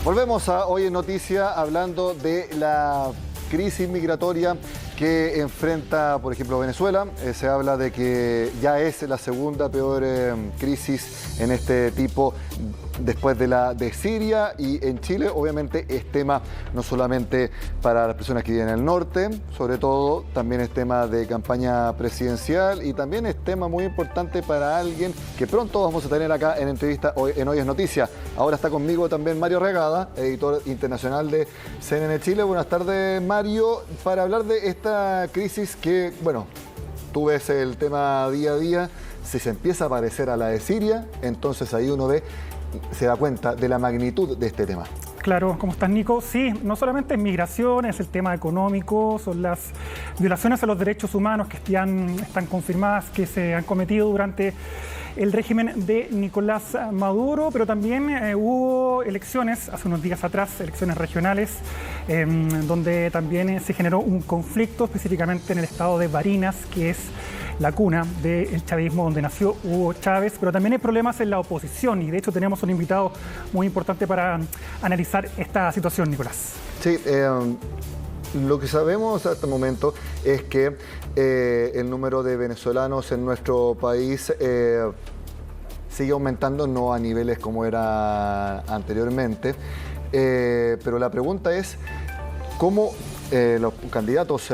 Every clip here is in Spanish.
Volvemos a Hoy en Noticia hablando de la crisis migratoria que enfrenta, por ejemplo, Venezuela. Se habla de que ya es la segunda peor crisis en este tipo después de la de Siria, y en Chile obviamente es tema no solamente para las personas que viven en el norte, sobre todo también es tema de campaña presidencial y también es tema muy importante para alguien que pronto vamos a tener acá en entrevista en Hoy es Noticia. Ahora está conmigo también Mario Regada, editor internacional de CNN Chile. Buenas tardes, Mario, para hablar de esta crisis que, bueno, tú ves el tema día a día. Si se empieza a parecer a la de Siria, entonces ahí uno se da cuenta de la magnitud de este tema. Claro, ¿cómo estás, Nico? Sí, no solamente es migración, es el tema económico, son las violaciones a los derechos humanos que están confirmadas, que se han cometido durante el régimen de Nicolás Maduro, pero también hubo elecciones hace unos días atrás, elecciones regionales, donde también se generó un conflicto, específicamente en el estado de Barinas, que es la cuna del chavismo, donde nació Hugo Chávez, pero también hay problemas en la oposición y de hecho tenemos un invitado muy importante para analizar esta situación, Nicolás. Sí, lo que sabemos hasta el momento es que el número de venezolanos en nuestro país sigue aumentando, no a niveles como era anteriormente, pero la pregunta es cómo los candidatos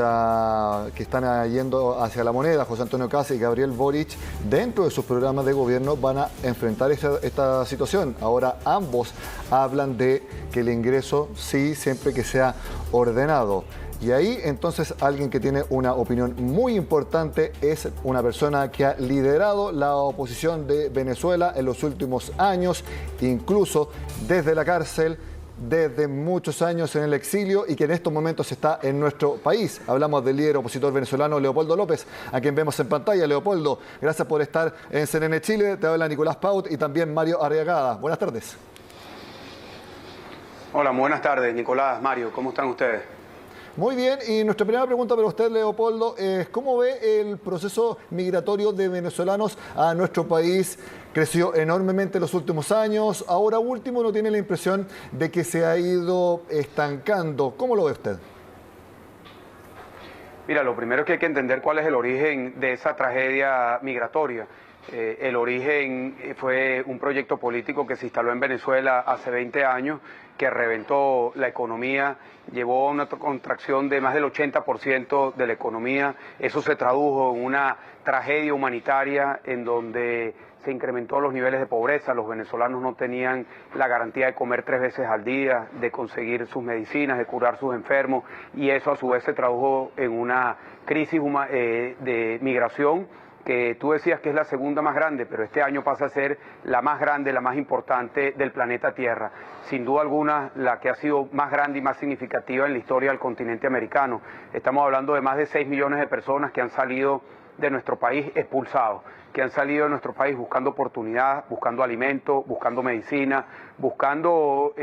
que están yendo hacia la moneda, José Antonio Kast y Gabriel Boric, dentro de sus programas de gobierno van a enfrentar esta situación. Ahora ambos hablan de que el ingreso sí, siempre que sea ordenado. Y ahí entonces alguien que tiene una opinión muy importante es una persona que ha liderado la oposición de Venezuela en los últimos años, incluso desde la cárcel, desde muchos años en el exilio y que en estos momentos está en nuestro país. Hablamos del líder opositor venezolano Leopoldo López, a quien vemos en pantalla. Leopoldo, gracias por estar en CNN Chile. Te habla Nicolás Paut y también Mario Arriagada. Buenas tardes. Hola, buenas tardes, Nicolás, Mario. ¿Cómo están ustedes? Muy bien, y nuestra primera pregunta para usted, Leopoldo, es ¿cómo ve el proceso migratorio de venezolanos a nuestro país? Creció enormemente en los últimos años, ahora último uno tiene la impresión de que se ha ido estancando. ¿Cómo lo ve usted? Mira, lo primero es que hay que entender cuál es el origen de esa tragedia migratoria. El origen fue un proyecto político que se instaló en Venezuela hace 20 años, que reventó la economía, llevó a una contracción de más del 80% de la economía. Eso se tradujo en una tragedia humanitaria en donde se incrementó los niveles de pobreza. Los venezolanos no tenían la garantía de comer 3 veces al día, de conseguir sus medicinas, de curar sus enfermos, y eso a su vez se tradujo en una crisis de migración que tú decías que es la segunda más grande, pero este año pasa a ser la más grande, la más importante del planeta Tierra. Sin duda alguna, la que ha sido más grande y más significativa en la historia del continente americano. Estamos hablando de más de 6 millones de personas que han salido de nuestro país expulsados, que han salido de nuestro país buscando oportunidad, buscando alimento, buscando medicina, buscando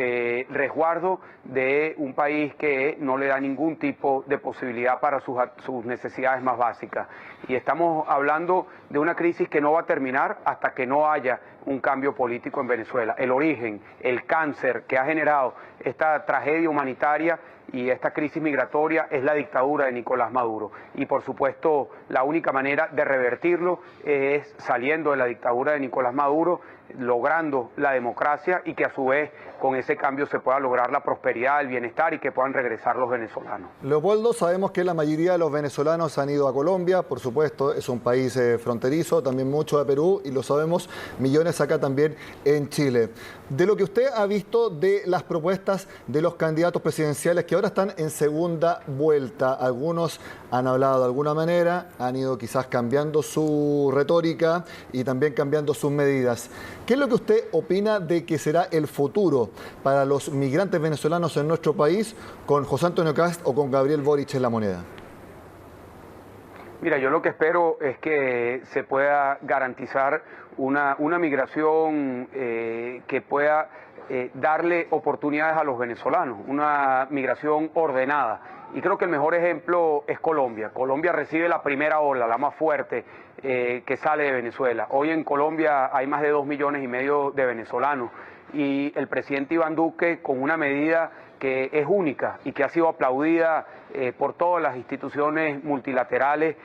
resguardo de un país que no le da ningún tipo de posibilidad para sus necesidades más básicas. Y estamos hablando de una crisis que no va a terminar hasta que no haya un cambio político en Venezuela. El origen, el cáncer que ha generado esta tragedia humanitaria y esta crisis migratoria es la dictadura de Nicolás Maduro. Y por supuesto, la única manera de revertirlo es saliendo de la dictadura de Nicolás Maduro, logrando la democracia y que a su vez con ese cambio se pueda lograr la prosperidad, el bienestar y que puedan regresar los venezolanos. Leopoldo, sabemos que la mayoría de los venezolanos han ido a Colombia, por supuesto, es un país fronterizo, también mucho a Perú, y lo sabemos, millones acá también en Chile. De lo que usted ha visto de las propuestas de los candidatos presidenciales que ahora están en segunda vuelta, algunos han hablado de alguna manera, han ido quizás cambiando su retórica y también cambiando sus medidas. ¿Qué es lo que usted opina de que será el futuro para los migrantes venezolanos en nuestro país con José Antonio Kast o con Gabriel Boric en la moneda? Mira, yo lo que espero es que se pueda garantizar una migración que pueda darle oportunidades a los venezolanos, una migración ordenada. Y creo que el mejor ejemplo es Colombia. Colombia recibe la primera ola, la más fuerte, que sale de Venezuela. Hoy en Colombia hay más de 2,5 millones de venezolanos y el presidente Iván Duque, con una medida que es única y que ha sido aplaudida por todas las instituciones multilaterales,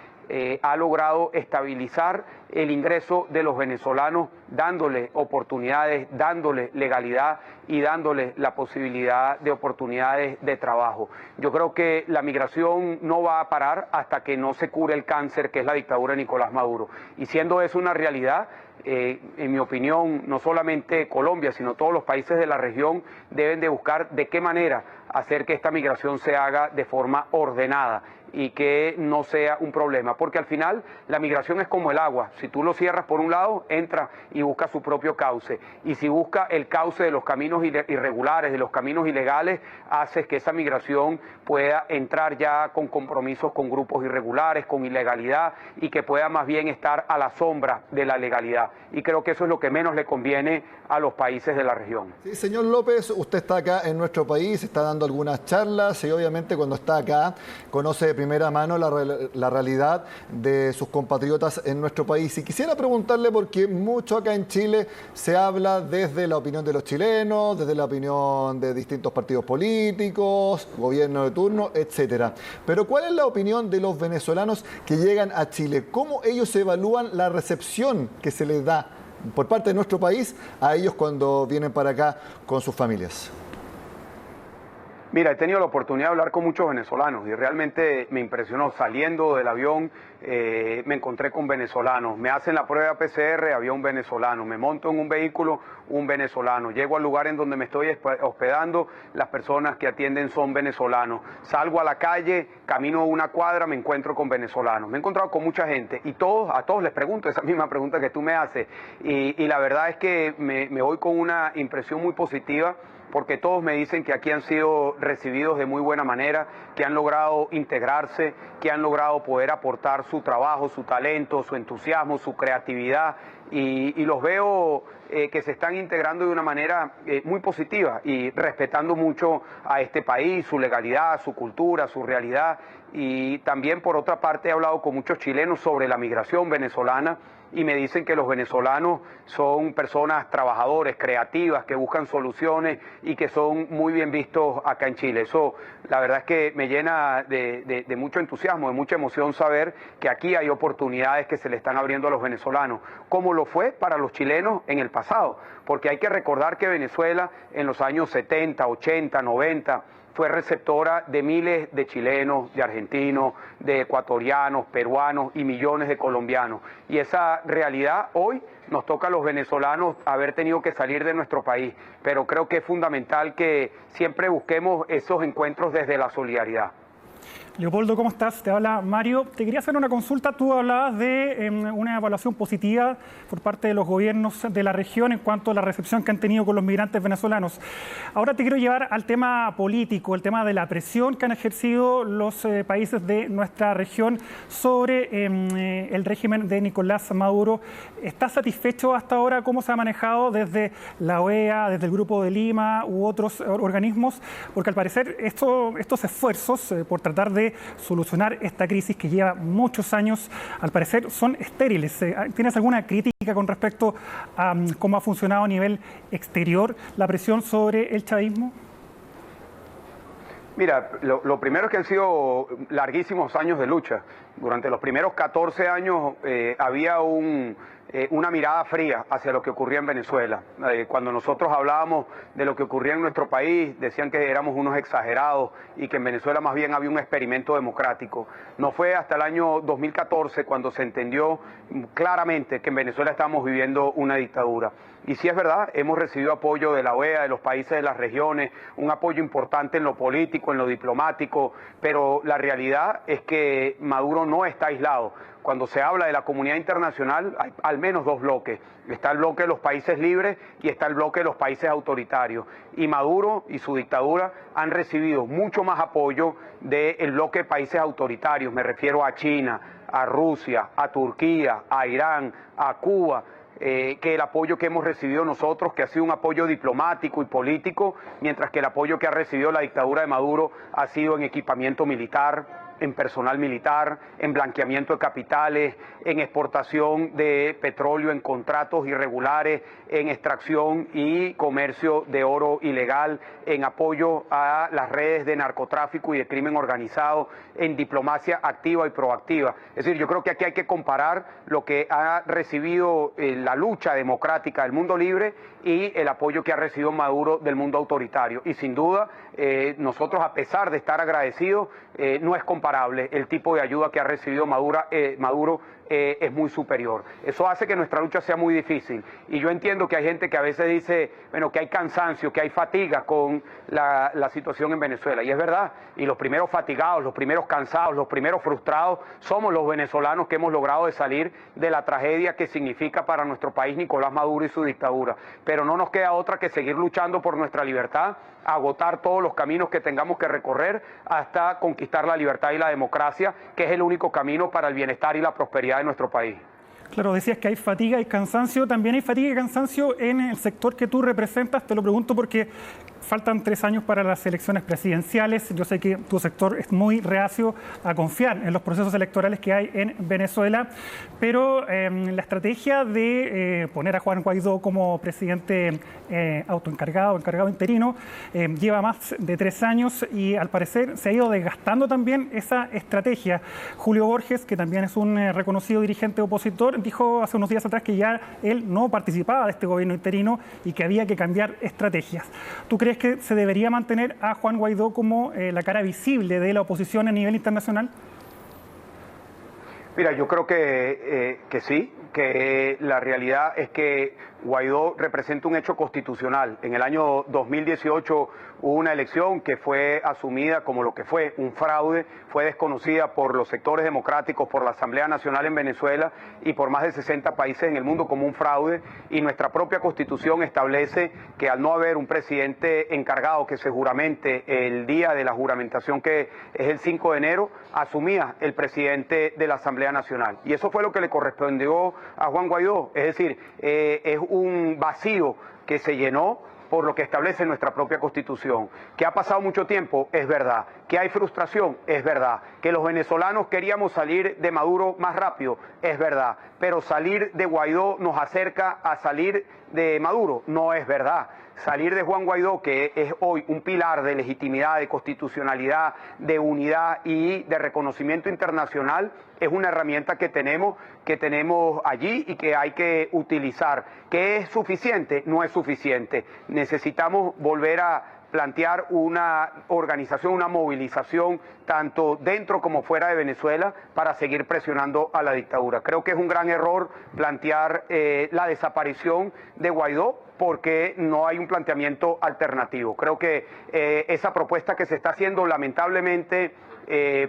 ha logrado estabilizar el ingreso de los venezolanos, dándole oportunidades, dándole legalidad y dándole la posibilidad de oportunidades de trabajo. Yo creo que la migración no va a parar hasta que no se cure el cáncer que es la dictadura de Nicolás Maduro. Y siendo eso una realidad, en mi opinión, no solamente Colombia, sino todos los países de la región deben de buscar de qué manera hacer que esta migración se haga de forma ordenada y que no sea un problema, porque al final la migración es como el agua, si tú lo cierras por un lado, entra y busca su propio cauce, y si busca el cauce de los caminos irregulares, de los caminos ilegales, haces que esa migración pueda entrar ya con compromisos con grupos irregulares, con ilegalidad, y que pueda más bien estar a la sombra de la legalidad, y creo que eso es lo que menos le conviene a los países de la región. Sí, señor López, usted está acá en nuestro país, está dando algunas charlas y obviamente cuando está acá conoce de primera mano la realidad de sus compatriotas en nuestro país. Y quisiera preguntarle, porque mucho acá en Chile se habla desde la opinión de los chilenos, desde la opinión de distintos partidos políticos, gobierno de turno, etcétera. Pero ¿cuál es la opinión de los venezolanos que llegan a Chile? ¿Cómo ellos evalúan la recepción que se les da por parte de nuestro país a ellos cuando vienen para acá con sus familias? Mira, he tenido la oportunidad de hablar con muchos venezolanos y realmente me impresionó. Saliendo del avión me encontré con venezolanos. Me hacen la prueba PCR, había un venezolano. Me monto en un vehículo, un venezolano. Llego al lugar en donde me estoy hospedando, las personas que atienden son venezolanos. Salgo a la calle, camino una cuadra, me encuentro con venezolanos. Me he encontrado con mucha gente y a todos les pregunto esa misma pregunta que tú me haces. Y la verdad es que me voy con una impresión muy positiva, porque todos me dicen que aquí han sido recibidos de muy buena manera, que han logrado integrarse, que han logrado poder aportar su trabajo, su talento, su entusiasmo, su creatividad, y los veo que se están integrando de una manera muy positiva y respetando mucho a este país, su legalidad, su cultura, su realidad. Y también, por otra parte, he hablado con muchos chilenos sobre la migración venezolana y me dicen que los venezolanos son personas trabajadores, creativas, que buscan soluciones y que son muy bien vistos acá en Chile. Eso, la verdad es que me llena de mucho entusiasmo, de mucha emoción saber que aquí hay oportunidades que se le están abriendo a los venezolanos, como lo fue para los chilenos en el pasado, porque hay que recordar que Venezuela en los años 70, 80, 90... fue receptora de miles de chilenos, de argentinos, de ecuatorianos, peruanos y millones de colombianos. Y esa realidad hoy nos toca a los venezolanos haber tenido que salir de nuestro país. Pero creo que es fundamental que siempre busquemos esos encuentros desde la solidaridad. Leopoldo, ¿cómo estás? Te habla Mario. Te quería hacer una consulta. Tú hablabas de una evaluación positiva por parte de los gobiernos de la región en cuanto a la recepción que han tenido con los migrantes venezolanos. Ahora te quiero llevar al tema político, el tema de la presión que han ejercido los países de nuestra región sobre el régimen de Nicolás Maduro. ¿Estás satisfecho hasta ahora cómo se ha manejado desde la OEA, desde el Grupo de Lima u otros organismos? Porque al parecer estos esfuerzos por tratar de solucionar esta crisis que lleva muchos años, al parecer son estériles. ¿Tienes alguna crítica con respecto a cómo ha funcionado a nivel exterior la presión sobre el chavismo? Mira, lo primero es que han sido larguísimos años de lucha. Durante los primeros 14 años había una mirada fría hacia lo que ocurría en Venezuela. Cuando nosotros hablábamos de lo que ocurría en nuestro país, decían que éramos unos exagerados y que en Venezuela más bien había un experimento democrático. No fue hasta el año 2014 cuando se entendió claramente que en Venezuela estábamos viviendo una dictadura. Y sí es verdad, hemos recibido apoyo de la OEA, de los países de las regiones, un apoyo importante en lo político, en lo diplomático, pero la realidad es que Maduro no está aislado. Cuando se habla de la comunidad internacional hay al menos dos bloques. Está el bloque de los países libres y está el bloque de los países autoritarios. Y Maduro y su dictadura han recibido mucho más apoyo del bloque de países autoritarios. Me refiero a China, a Rusia, a Turquía, a Irán, a Cuba, que el apoyo que hemos recibido nosotros, que ha sido un apoyo diplomático y político, mientras que el apoyo que ha recibido la dictadura de Maduro ha sido en equipamiento militar, en personal militar, en blanqueamiento de capitales, en exportación de petróleo, en contratos irregulares, en extracción y comercio de oro ilegal, en apoyo a las redes de narcotráfico y de crimen organizado, en diplomacia activa y proactiva. Es decir, yo creo que aquí hay que comparar lo que ha recibido la lucha democrática del mundo libre y el apoyo que ha recibido Maduro del mundo autoritario. Y sin duda, nosotros, a pesar de estar agradecidos, no es comparable. El tipo de ayuda que ha recibido Maduro es muy superior. Eso hace que nuestra lucha sea muy difícil. Y yo entiendo que hay gente que a veces dice, bueno, que hay cansancio, que hay fatiga con la situación en Venezuela. Y es verdad. Y los primeros fatigados, los primeros cansados, los primeros frustrados, somos los venezolanos que hemos logrado salir de la tragedia que significa para nuestro país Nicolás Maduro y su dictadura. Pero no nos queda otra que seguir luchando por nuestra libertad, agotar todos los caminos que tengamos que recorrer hasta conquistar la libertad y la democracia, que es el único camino para el bienestar y la prosperidad de nuestro país. Claro, decías que hay fatiga y cansancio. También hay fatiga y cansancio en el sector que tú representas. Te lo pregunto porque faltan 3 años para las elecciones presidenciales. Yo sé que tu sector es muy reacio a confiar en los procesos electorales que hay en Venezuela, pero la estrategia de poner a Juan Guaidó como presidente encargado interino, lleva más de 3 años y al parecer se ha ido desgastando también esa estrategia. Julio Borges, que también es un reconocido dirigente opositor, dijo hace unos días atrás que ya él no participaba de este gobierno interino y que había que cambiar estrategias. ¿Tú crees que se debería mantener a Juan Guaidó como la cara visible de la oposición a nivel internacional? Mira, yo creo que sí, que la realidad es que Guaidó representa un hecho constitucional. En el año 2018 hubo una elección que fue asumida como lo que fue un fraude, fue desconocida por los sectores democráticos, por la Asamblea Nacional en Venezuela y por más de 60 países en el mundo como un fraude, y nuestra propia Constitución establece que al no haber un presidente encargado que se juramente el día de la juramentación, que es el 5 de enero, asumía el presidente de la Asamblea Nacional. Y eso fue lo que le correspondió a Juan Guaidó, es decir, es un vacío que se llenó por lo que establece nuestra propia Constitución. Que ha pasado mucho tiempo, es verdad. Que hay frustración, es verdad. Que los venezolanos queríamos salir de Maduro más rápido, es verdad. Pero salir de Guaidó nos acerca a salir de Maduro, no es verdad. Salir de Juan Guaidó, que es hoy un pilar de legitimidad, de constitucionalidad, de unidad y de reconocimiento internacional, es una herramienta que tenemos allí y que hay que utilizar. ¿Que es suficiente? No es suficiente. Necesitamos volver a plantear una organización, una movilización, tanto dentro como fuera de Venezuela, para seguir presionando a la dictadura. Creo que es un gran error plantear la desaparición de Guaidó, porque no hay un planteamiento alternativo. Creo que esa propuesta que se está haciendo, lamentablemente,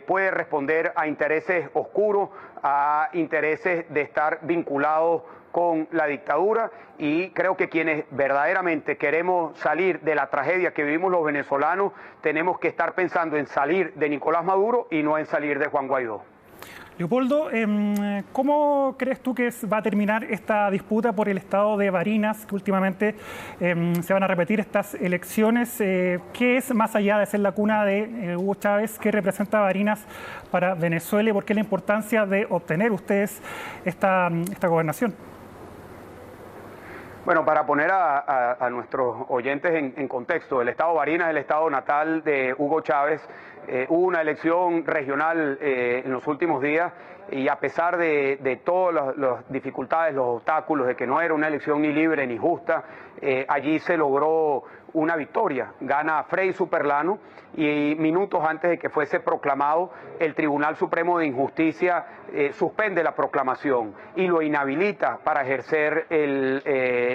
puede responder a intereses oscuros, a intereses de estar vinculados con la dictadura, y creo que quienes verdaderamente queremos salir de la tragedia que vivimos los venezolanos, tenemos que estar pensando en salir de Nicolás Maduro y no en salir de Juan Guaidó. Leopoldo, ¿cómo crees tú que va a terminar esta disputa por el estado de Barinas, que últimamente se van a repetir estas elecciones? ¿Qué es, más allá de ser la cuna de Hugo Chávez, qué representa Barinas para Venezuela y por qué la importancia de obtener ustedes esta gobernación? Bueno, para poner a nuestros oyentes en contexto, el estado de Barinas es el estado natal de Hugo Chávez. Hubo una elección regional en los últimos días y a pesar de todas las dificultades, los obstáculos, de que no era una elección ni libre ni justa, allí se logró una victoria. Gana Frei Superlano y minutos antes de que fuese proclamado, el Tribunal Supremo de Justicia suspende la proclamación y lo inhabilita para ejercer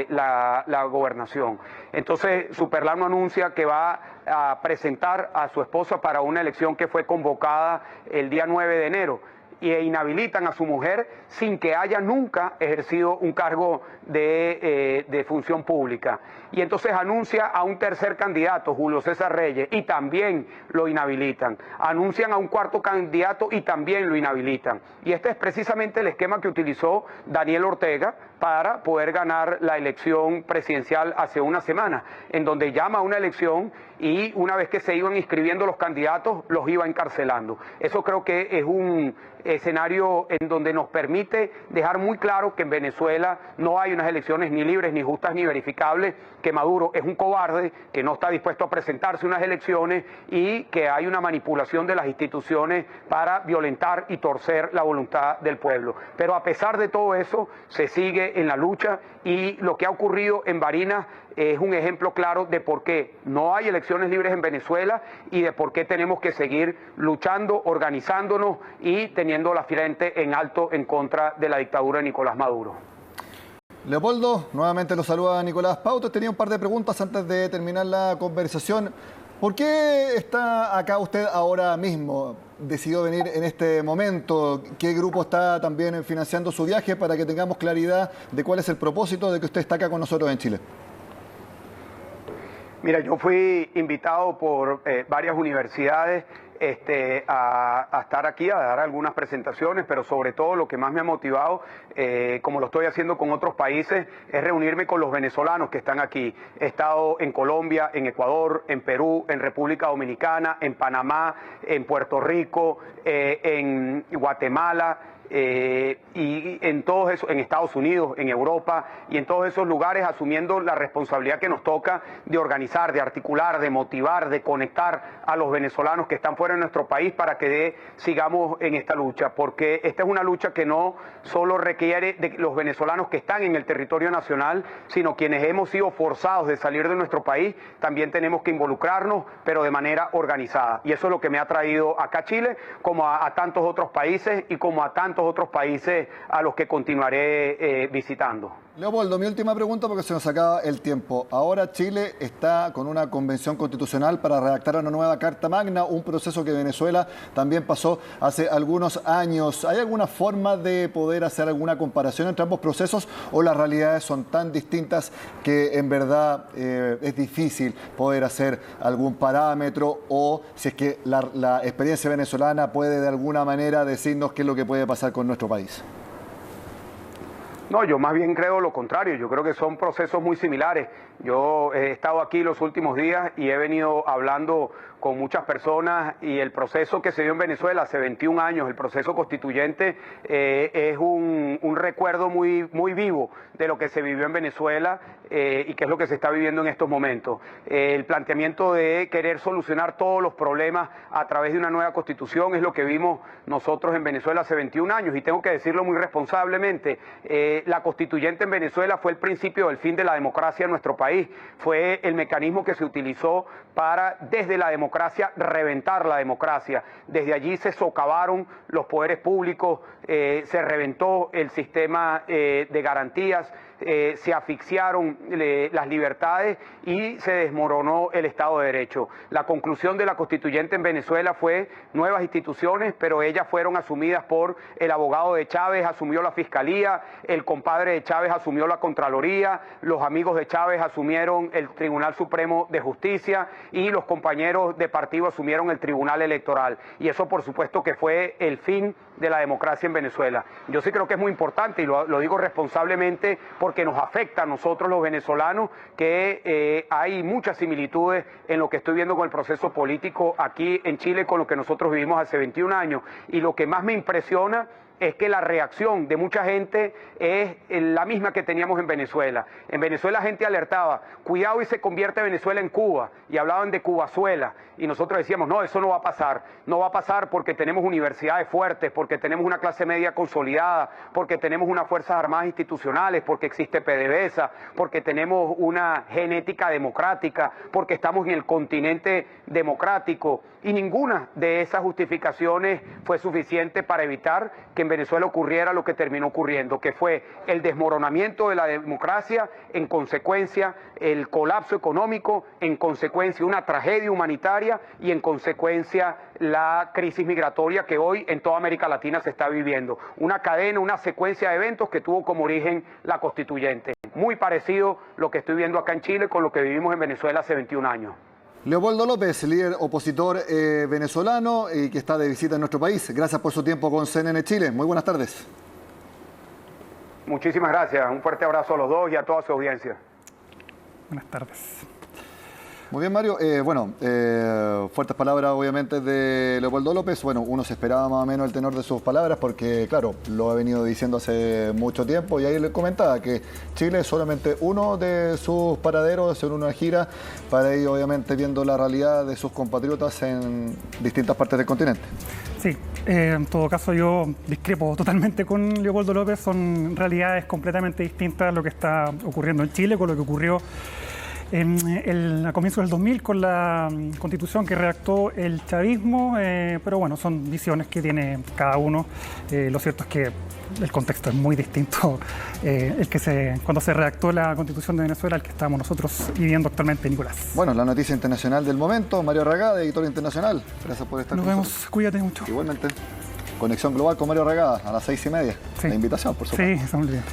la gobernación. Entonces Superlano anuncia que va a presentar a su esposa para una elección que fue convocada el día 9 de enero. E inhabilitan a su mujer sin que haya nunca ejercido un cargo de función pública. Y entonces anuncia a un tercer candidato, Julio César Reyes, y también lo inhabilitan. Anuncian a un cuarto candidato y también lo inhabilitan. Y este es precisamente el esquema que utilizó Daniel Ortega para poder ganar la elección presidencial hace una semana, en donde llama a una elección y una vez que se iban inscribiendo los candidatos, los iba encarcelando. Eso creo que es un escenario en donde nos permite dejar muy claro que en Venezuela no hay unas elecciones ni libres, ni justas, ni verificables, que Maduro es un cobarde, que no está dispuesto a presentarse unas elecciones y que hay una manipulación de las instituciones para violentar y torcer la voluntad del pueblo. Pero a pesar de todo eso, se sigue en la lucha, y lo que ha ocurrido en Barinas es un ejemplo claro de por qué no hay elecciones libres en Venezuela y de por qué tenemos que seguir luchando, organizándonos y teniendo la frente en alto en contra de la dictadura de Nicolás Maduro. Leopoldo, nuevamente lo saluda Nicolás Pautos. Tenía un par de preguntas antes de terminar la conversación. ¿Por qué está acá usted ahora mismo? ¿Decidió venir en este momento? ¿Qué grupo está también financiando su viaje para que tengamos claridad de cuál es el propósito de que usted está acá con nosotros en Chile? Mira, yo fui invitado por varias universidades a estar aquí, a dar algunas presentaciones, pero sobre todo lo que más me ha motivado, como lo estoy haciendo con otros países, es reunirme con los venezolanos que están aquí. He estado en Colombia, en Ecuador, en Perú, en República Dominicana, en Panamá, en Puerto Rico, en Guatemala, y en todos esos, en Estados Unidos, en Europa y en todos esos lugares, asumiendo la responsabilidad que nos toca de organizar, de articular, de motivar, de conectar a los venezolanos que están fuera de nuestro país para que sigamos en esta lucha, porque esta es una lucha que no solo requiere de los venezolanos que están en el territorio nacional, sino quienes hemos sido forzados de salir de nuestro país, también tenemos que involucrarnos, pero de manera organizada. Y eso es lo que me ha traído acá a Chile, como a tantos otros países y como a tantos otros países a los que continuaré visitando. Leopoldo, mi última pregunta porque se nos acaba el tiempo. Ahora Chile está con una convención constitucional para redactar una nueva Carta Magna, un proceso que Venezuela también pasó hace algunos años. ¿Hay alguna forma de poder hacer alguna comparación entre ambos procesos o las realidades son tan distintas que en verdad es difícil poder hacer algún parámetro, o si es que la experiencia venezolana puede de alguna manera decirnos qué es lo que puede pasar con nuestro país? No, yo más bien creo lo contrario. Yo creo que son procesos muy similares. Yo he estado aquí los últimos días y he venido hablando con muchas personas, y el proceso que se dio en Venezuela hace 21 años, el proceso constituyente, es un recuerdo muy, muy vivo de lo que se vivió en Venezuela y que es lo que se está viviendo en estos momentos. El planteamiento de querer solucionar todos los problemas a través de una nueva constitución es lo que vimos nosotros en Venezuela hace 21 años, y tengo que decirlo muy responsablemente, la constituyente en Venezuela fue el principio del fin de la democracia en nuestro país, fue el mecanismo que se utilizó para, desde la democracia, reventar la democracia. Desde allí se socavaron los poderes públicos, se reventó el sistema de garantías, se asfixiaron las libertades y se desmoronó el Estado de Derecho. La conclusión de la constituyente en Venezuela fue nuevas instituciones, pero ellas fueron asumidas por el abogado de Chávez, asumió la Fiscalía, el compadre de Chávez asumió la Contraloría, los amigos de Chávez asumieron el Tribunal Supremo de Justicia y los compañeros de partido asumieron el Tribunal Electoral. Y eso, por supuesto, que fue el fin de la democracia en Venezuela. Yo sí creo que es muy importante, y lo digo responsablemente, porque nos afecta a nosotros los venezolanos, que hay muchas similitudes en lo que estoy viendo con el proceso político aquí en Chile con lo que nosotros vivimos hace 21 años. Y lo que más me impresiona es que la reacción de mucha gente es la misma que teníamos en Venezuela. En Venezuela la gente alertaba, cuidado y se convierte Venezuela en Cuba, y hablaban de Cubazuela, y nosotros decíamos, no, eso no va a pasar. No va a pasar porque tenemos universidades fuertes, porque tenemos una clase media consolidada, porque tenemos unas fuerzas armadas institucionales, porque existe PDVSA, porque tenemos una genética democrática, porque estamos en el continente democrático, y ninguna de esas justificaciones fue suficiente para evitar que en Venezuela ocurriera lo que terminó ocurriendo, que fue el desmoronamiento de la democracia, en consecuencia el colapso económico, en consecuencia una tragedia humanitaria y en consecuencia la crisis migratoria que hoy en toda América Latina se está viviendo. Una cadena, una secuencia de eventos que tuvo como origen la constituyente. Muy parecido lo que estoy viendo acá en Chile con lo que vivimos en Venezuela hace 21 años. Leopoldo López, líder opositor venezolano y que está de visita en nuestro país. Gracias por su tiempo con CNN Chile. Muy buenas tardes. Muchísimas gracias. Un fuerte abrazo a los dos y a toda su audiencia. Buenas tardes. Muy bien, Mario. Fuertes palabras, obviamente, de Leopoldo López. Bueno, uno se esperaba más o menos el tenor de sus palabras porque, claro, lo ha venido diciendo hace mucho tiempo y ahí le comentaba que Chile es solamente uno de sus paraderos en una gira para ir, obviamente, viendo la realidad de sus compatriotas en distintas partes del continente. Sí, en todo caso yo discrepo totalmente con Leopoldo López. Son realidades completamente distintas a lo que está ocurriendo en Chile con lo que ocurrió a comienzos del 2000 con la constitución que redactó el chavismo, pero bueno, son visiones que tiene cada uno. Lo cierto es que el contexto es muy distinto cuando se redactó la constitución de Venezuela al que estamos nosotros viviendo actualmente, Nicolás. Bueno, la noticia internacional del momento, Mario Arragada, editor internacional. Gracias por estar con nosotros. Nos vemos, cuídate mucho. Igualmente. Conexión Global con Mario Arragada a las 6:30. Sí. La invitación, por supuesto. Sí, estamos bien.